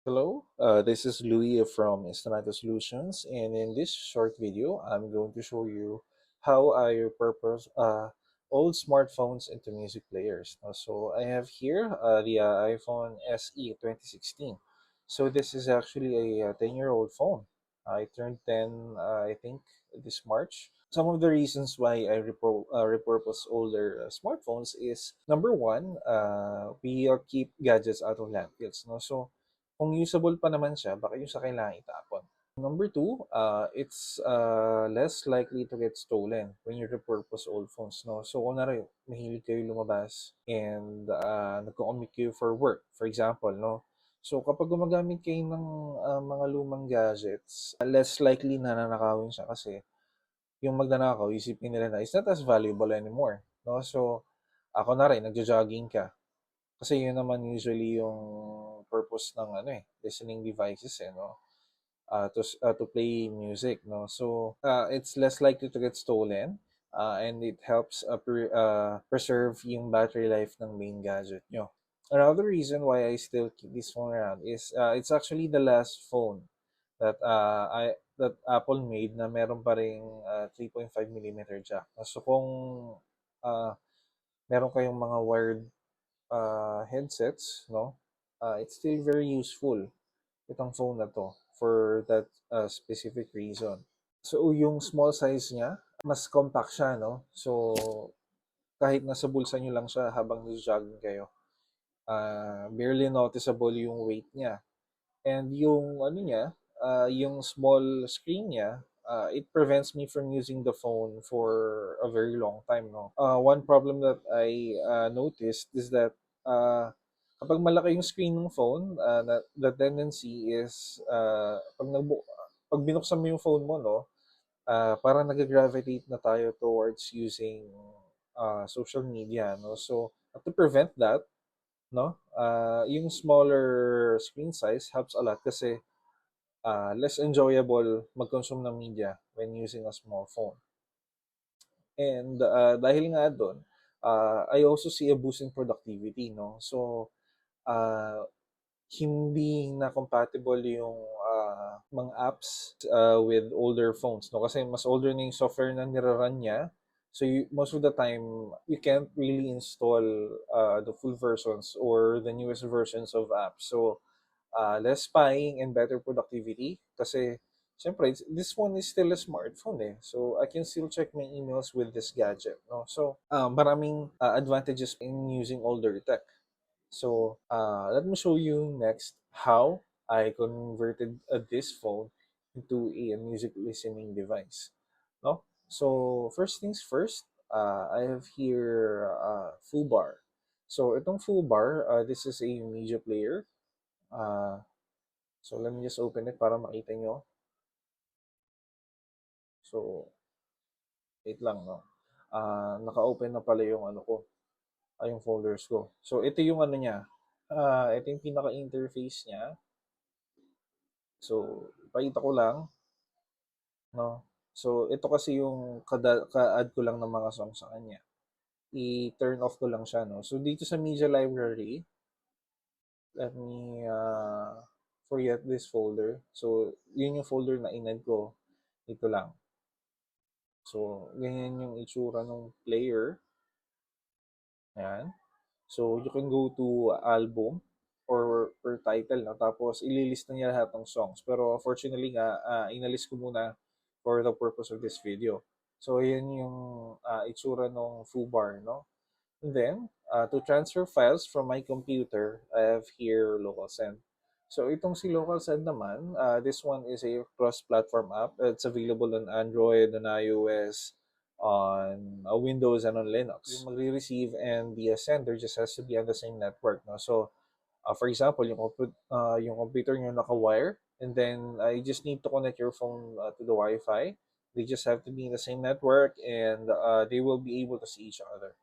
Hello, this is Louis from Estamento Solutions, and in this short video, I'm going to show you how I repurpose old smartphones into music players. So I have here the iPhone SE 2016. So this is actually a 10-year-old phone. I turned 10, I think, this March. Some of the reasons why I repurpose older smartphones is number one, we keep gadgets out of landfills. No? So kung usable pa naman siya, baka yung sa kailangan itapon. Number two, it's less likely to get stolen when you repurpose old phones. No? So, kung mahilig kayo lumabas and nagko-commute kayo for work, for example, no? So, kapag gumagamit kayo ng mga lumang gadgets, less likely na nanakawin siya kasi yung magnanakaw, isipin nila na it's not as valuable anymore. No? So, ako na rin, nagja-jogging ka. Kasi yun naman usually yung purpose ng listening devices no to play music no so it's less likely to get stolen and it helps preserve yung battery life ng main gadget nyo. Another reason why I still keep this phone around is it's actually the last phone that Apple made na meron pa ring 3.5 millimeter jack. So kung uh, meron kayong mga wired headsets, no? It's still very useful itong phone na to for that specific reason. So, yung small size niya, mas compact siya, no? So, kahit nasa bulsa nyo lang siya habang nag-jogging kayo, barely noticeable yung weight niya. And yung ano niya, yung small screen niya, it prevents me from using the phone for a very long time. No, one problem that I noticed is that kapag malaki yung screen ng phone, the tendency is pag binuksan mo yung phone mo, no, parang nag-gravitate na tayo towards using social media, no. So to prevent that, no, yung smaller screen size helps a lot kasi less enjoyable mag-consume ng media when using a small phone. And dahil nga doon, I also see a boost in productivity, no? So, uh, hindi na compatible yung mga apps with older phones, no? Kasi mas older na yung software na niraran niya. So, most of the time, you can't really install the full versions or the newest versions of apps. So, less spying and better productivity kasi syempre this one is still a smartphone so I can still check my emails with this gadget no so maraming advantages in using older tech. So let me show you next how I converted this phone into a music listening device no. So first things first, I have here full bar. So itong full bar, this is a media player. uh, So, let me just open it para makita nyo. So, wait lang, no? Naka-open na pala yung ano ko, yung folders ko. So, ito yung ano niya. Ito yung pinaka-interface niya. So, ipakita ko lang, no? So, ito kasi yung ka-add ko lang ng mga songs sa kanya. I-turn off ko lang siya, no? So, dito sa media library, let me forget this folder. So, yun yung folder na inad ko. Ito lang. So, ganyan yung itsura ng player. Ayan. So, you can go to album or per title, no? Tapos, ililist na niya lahat ng songs. Pero, fortunately nga, inalis ko muna for the purpose of this video. So, yan yung itsura ng foobar, no? And then, to transfer files from my computer, I have here local send. So, itong si local send naman, this one is a cross-platform app. It's available on Android, on iOS, on Windows, and on Linux. Yung magre-receive and the sender just has to be on the same network. No? So, for example, yung computer nyo naka-wire, and then you just need to connect your phone to the Wi-Fi. They just have to be in the same network, and they will be able to see each other.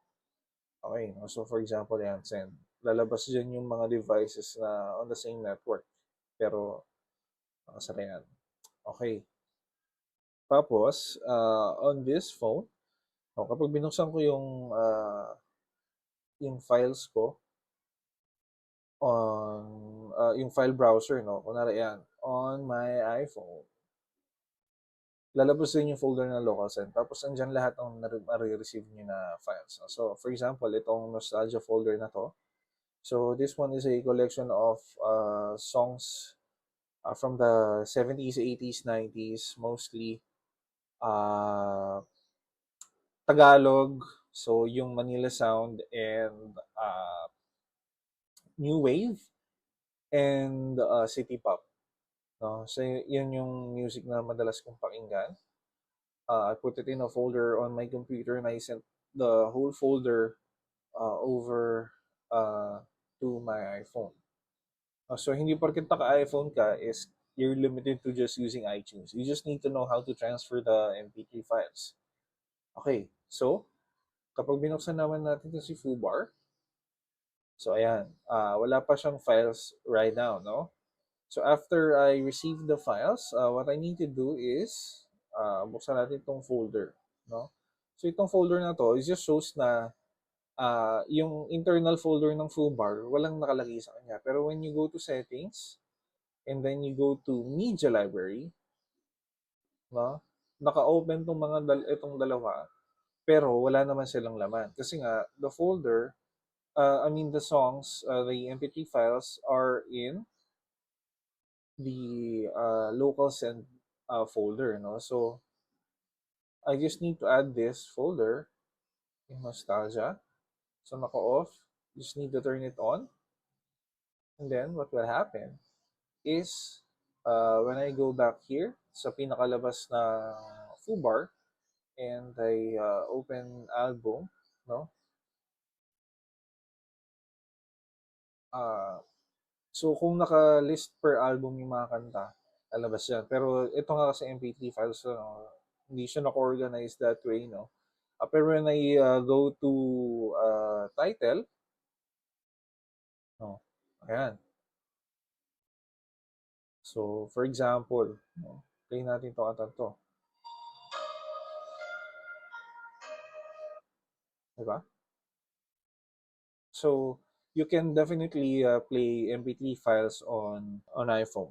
Okay, no? So for example, yan, send. Lalabas dyan yung mga devices na on the same network. Pero, nakasara yan. Okay. Tapos, on this phone, kapag binuksan ko yung files ko on yung file browser, no? Kunwari yan, on my iPhone. Lalabas din yung folder ng local send. Tapos andyan lahat ng nare-receive nyo na files. No? So, for example, itong nostalgia folder na to. So, this one is a collection of songs from the 70s, 80s, 90s, mostly uh, Tagalog. So, yung Manila Sound and New Wave and City Pop. No? So, yun yung music na madalas kong pakinggan. I put it in a folder on my computer and I sent the whole folder over uh, to my iPhone. So, hindi porket naka-iPhone ka is you're limited to just using iTunes. You just need to know how to transfer the MP3 files. Okay, so, kapag binuksan naman natin ito si Fubar, so ayan, wala pa siyang files right now, no? So, after I receive the files, what I need to do is, buksan natin itong folder, no? So, itong folder na to, it just shows na yung internal folder ng Fubar, walang nakalagay sa kanya. Pero when you go to settings, and then you go to media library, no? Naka-open tong itong dalawa, pero wala naman silang laman. Kasi nga, the folder, the songs, the MP3 files are in the local send folder, no? So, I just need to add this folder in nostalgia. So, naka-off. Just need to turn it on. And then, what will happen is, when I go back here sa pinakalabas na Fubar, and I open album, no? Uh, so, kung naka-list per album yung mga kanta, lalabas yan. Pero ito nga kasi MP3 files, so, no, hindi siya naka-organize that way, no? Pero when I go to title, no? Ayan. So, for example, no? Play natin to kanta to. Diba? So, you can definitely play MP3 files on iPhone.